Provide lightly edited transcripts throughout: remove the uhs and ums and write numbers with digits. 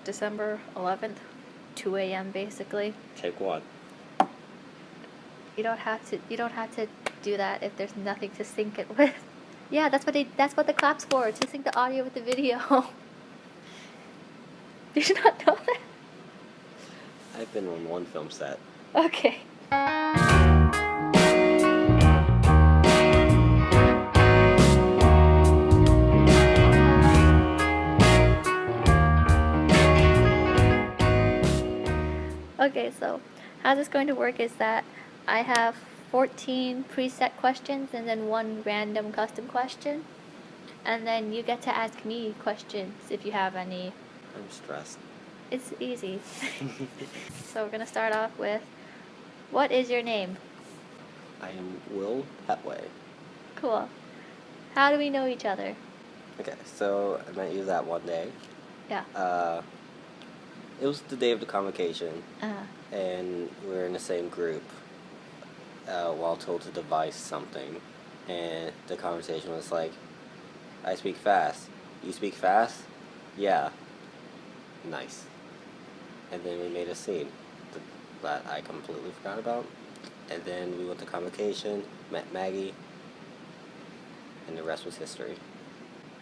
December 11th, 2 a.m. basically. Take one. You don't have to do that if there's nothing to sync it with. Yeah, that's what the clap's for, to sync the audio with the video. Did you not know that? I've been on one film set. Okay. Okay, so how this is going to work is that I have 14 preset questions and then one random custom question. And then you get to ask me questions if you have any. I'm stressed. It's easy. So we're going to start off with, what is your name? I am Will Petway. Cool. How do we know each other? Okay, so I met you that one day. Yeah. It was the day of the convocation, Uh-huh. and we were in the same group while told to devise something. And the conversation was like, I speak fast. You speak fast? Yeah. Nice. And then we made a scene that I completely forgot about. And then we went to convocation, met Maggie, and the rest was history.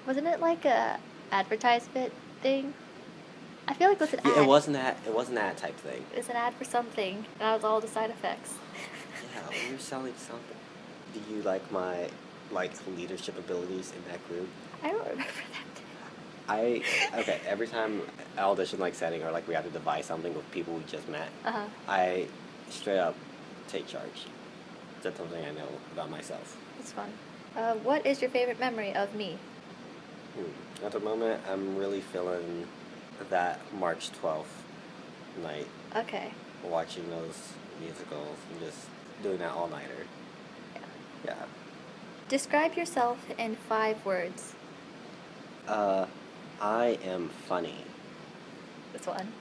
Wasn't it like a advertisement thing? I feel like it was an ad. Yeah, it wasn't that type thing. It was an ad for something. That was all the side effects. Yeah, we were selling something. Do you like my leadership abilities in that group? I don't remember that. Okay, every time I audition setting or we have to devise something with people we just met, Uh-huh. I straight up take charge. That's something I know about myself. It's fun. What is your favorite memory of me? At the moment, I'm really feeling that March 12th night, Okay. watching those musicals and just doing that all-nighter. Yeah. Describe yourself in 5 words. I am funny. This one.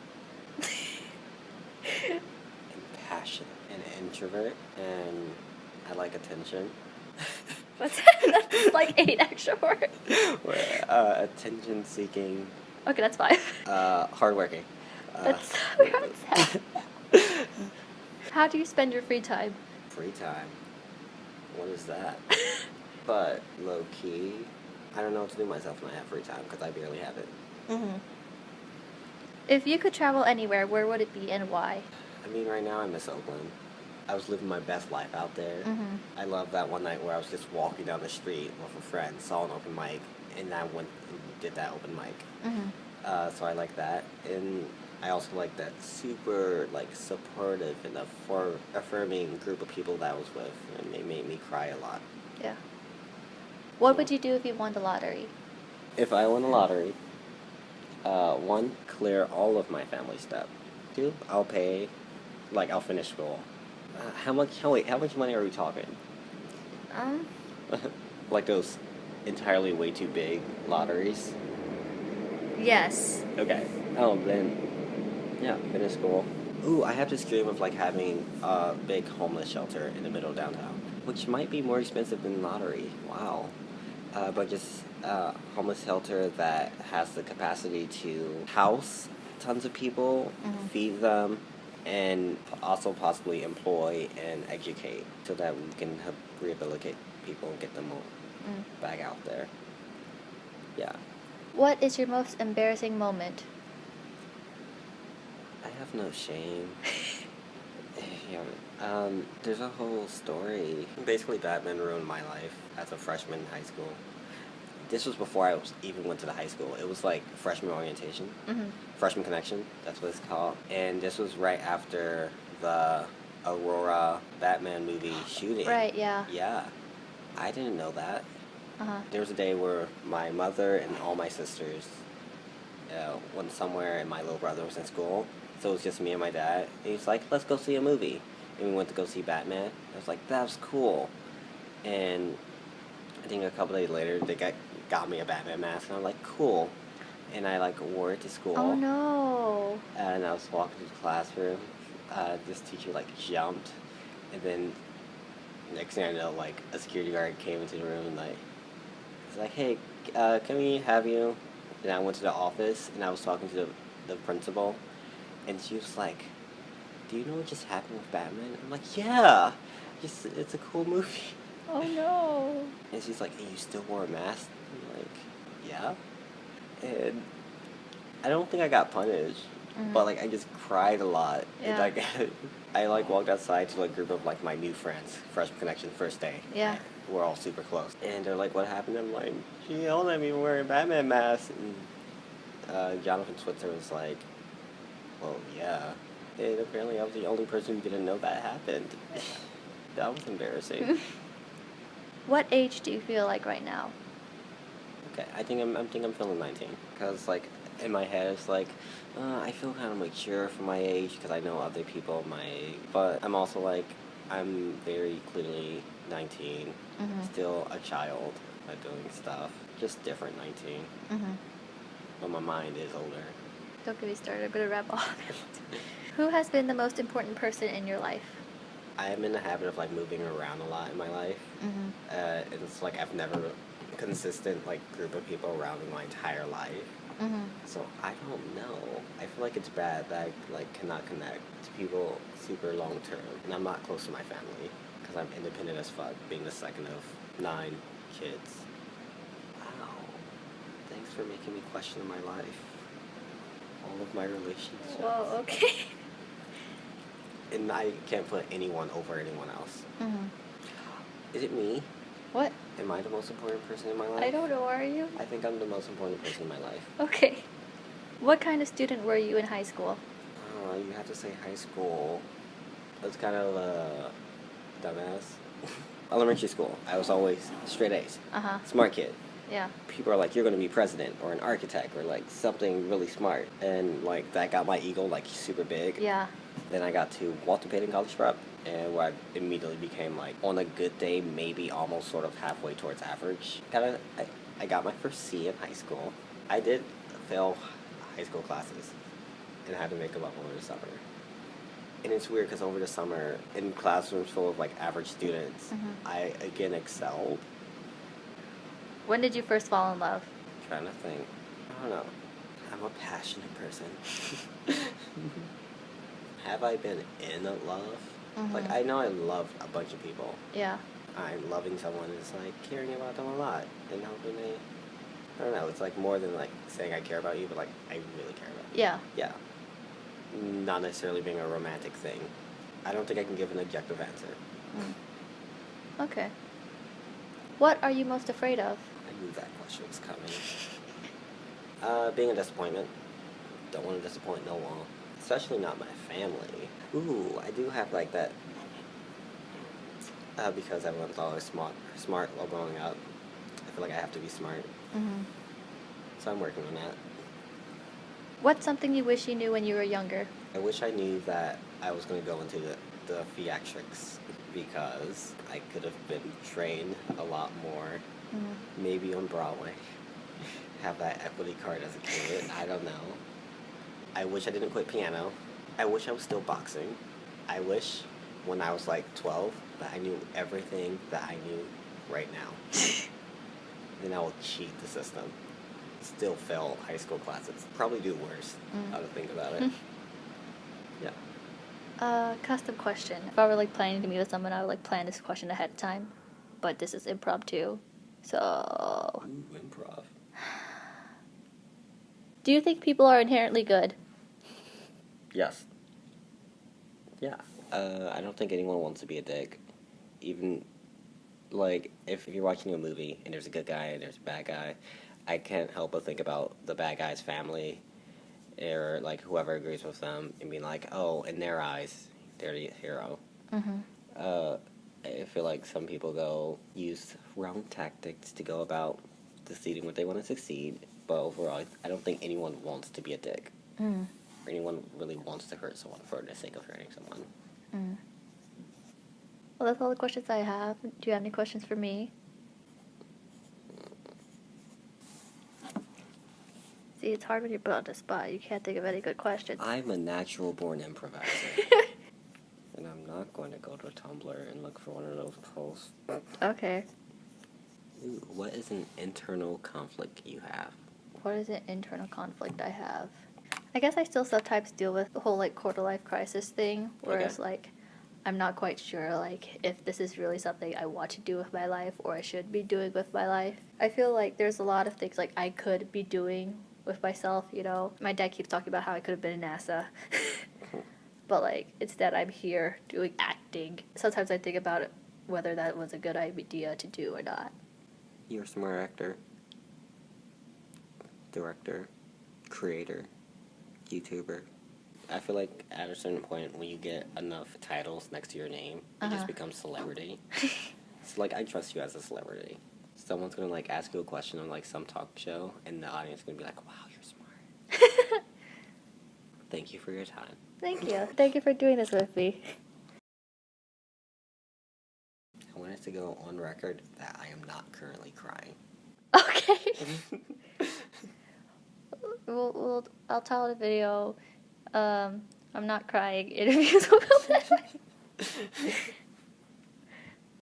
And passionate. And introvert. And I like attention. What's that? That's like 8 extra words. Attention-seeking. Okay, that's 5. Hardworking. That's we haven't said. How do you spend your free time? Free time. What is that? But low-key, I don't know what to do myself when I have free time because I barely have it. Mm-hmm. If you could travel anywhere, where would it be and why? I mean, right now I miss Oakland. I was living my best life out there. Mm-hmm. I love that one night where I was just walking down the street with a friend, saw an open mic, and I went and did that open mic. Mm-hmm. So I like that. And I also like that super, supportive and affirming group of people that I was with. And they made me cry a lot. Yeah. What would you do if you won the lottery? If I won the lottery, 1, clear all of my family stuff. 2, I'll pay, I'll finish school. How much money are we talking? Like those entirely way too big lotteries? Yes. Okay. Oh, then, yeah, finish school. Ooh, I have this dream of, having a big homeless shelter in the middle of downtown, which might be more expensive than lottery. Wow. But just a homeless shelter that has the capacity to house tons of people, Mm-hmm. feed them, and also possibly employ and educate so that we can help rehabilitate people and get them back out there. Yeah. What is your most embarrassing moment? I have no shame. Yeah. There's a whole story. Basically, Batman ruined my life as a freshman in high school. This was before I even went to the high school. It was freshman orientation. Mm-hmm. Freshman Connection, that's what it's called. And this was right after the Aurora Batman movie shooting. Right, yeah. Yeah. I didn't know that. Uh-huh. There was a day where my mother and all my sisters went somewhere and my little brother was in school. So it was just me and my dad. And he's like, let's go see a movie. And we went to go see Batman. I was like, that was cool. And I think a couple days later, they got me a Batman mask. And I'm like, cool. And I wore it to school. Oh no. And I was walking to the classroom. This teacher jumped. And then next thing I know, a security guard came into the room and was like, hey, can we have you? And I went to the office and I was talking to the principal, and she was like, "Do you know what just happened with Batman?" I'm like, "Yeah, just it's a cool movie." Oh no. And she's like, "Hey, you still wore a mask?" I'm like, "Yeah." And I don't think I got punished, but like I just cried a lot. And Yeah. like I like walked outside to a group of like my new friends, freshman connection, first day. Yeah. We're all super close, and they're like, "What happened?" I'm like, "She yelled at me wearing a Batman mask." And Jonathan Switzer was like, "Well, yeah." And apparently, I was the only person who didn't know that happened. That was embarrassing. What age do you feel like right now? Okay, I think I'm feeling 19, cause like in my head it's like I feel kind of mature for my age because I know other people my age, but I'm also like I'm very clearly 19, still a child, doing stuff, just different 19, but my mind is older. Don't get me started. I'm gonna wrap off. Who has been the most important person in your life? I am in the habit of like moving around a lot in my life, and it's like I've never consistent like group of people around me my entire life. So I don't know. I feel like it's bad that I like cannot connect to people super long term, and I'm not close to my family because I'm independent as fuck, being the second of 9 kids. Wow. Thanks for making me question my life, all of my relationships. Whoa, okay. And I can't put anyone over anyone else. Is it me? What? Am I the most important person in my life? I don't know, are you? I think I'm the most important person in my life. Okay. What kind of student were you in high school? You have to say high school. It's kind of dumbass. Elementary school, I was always straight A's. Smart kid. Yeah. People are like, you're going to be president or an architect or like something really smart. And like that got my ego like super big. Yeah. Then I got to Walter Payton College Prep, and where I immediately became like, on a good day, maybe almost sort of halfway towards average. I got my first C in high school. I did fail high school classes and had to make them up over the summer. And it's weird because over the summer, in classrooms full of like average students, I again excelled. When did you first fall in love? Trying to think. I don't know. I'm a passionate person. Have I been in love? Like, I know I love a bunch of people. Yeah. I'm loving someone is like caring about them a lot and helping they. I don't know. It's like more than like saying I care about you, but like I really care about you. Yeah. Yeah. Not necessarily being a romantic thing. I don't think I can give an objective answer. Okay. What are you most afraid of? I knew that question was coming. Being a disappointment. Don't want to disappoint no one. Especially not my family. Ooh, I do have like that. Because everyone thought I was smart while growing up. I feel like I have to be smart. So I'm working on that. What's something you wish you knew when you were younger? I wish I knew that I was going to go into the theatrics because I could have been trained a lot more. Maybe on Broadway. Have that equity card as a kid. I don't know. I wish I didn't quit piano. I wish I was still boxing. I wish when I was like 12 that I knew everything that I knew right now. Then I will cheat the system. Still fail high school classes. Probably do worse. How to think about it. Yeah. Custom question. If I were like planning to meet with someone, I would like plan this question ahead of time. But this is impromptu. So. Ooh, improv. Do you think people are inherently good? Yes. Yeah. I don't think anyone wants to be a dick. Even, like, if you're watching a movie and there's a good guy and there's a bad guy, I can't help but think about the bad guy's family or, like, whoever agrees with them and being like, oh, in their eyes, they're the hero. I feel like some people use wrong tactics to go about succeeding what they want to succeed, but overall, I don't think anyone wants to be a dick. Or anyone really wants to hurt someone for the sake of hurting someone. Well, that's all the questions I have. Do you have any questions for me? See, it's hard when you're put on the spot. You can't think of any good questions. I'm a natural born improviser. And I'm not going to go to Tumblr and look for one of those posts. Okay. Ooh, what is an internal conflict you have? What is an internal conflict I have? I guess I still sometimes deal with the whole like quarter life crisis thing, where Okay. it's like I'm not quite sure like if this is really something I want to do with my life or I should be doing with my life. I feel like there's a lot of things like I could be doing with myself, you know. My dad keeps talking about how I could have been in NASA. But like instead I'm here doing acting. Sometimes I think about it, whether that was a good idea to do or not. You're a smart actor, director, creator, YouTuber. I feel like at a certain point when you get enough titles next to your name, it just becomes celebrity. So like I trust you as a celebrity. Someone's gonna like ask you a question on like some talk show, and the audience is gonna be like, "Wow, you're smart." Thank you for your time. Thank you. Thank you for doing this with me. I wanted to go on record that I am not currently crying. Okay. I'll tell the video. I'm not crying. Interviews will be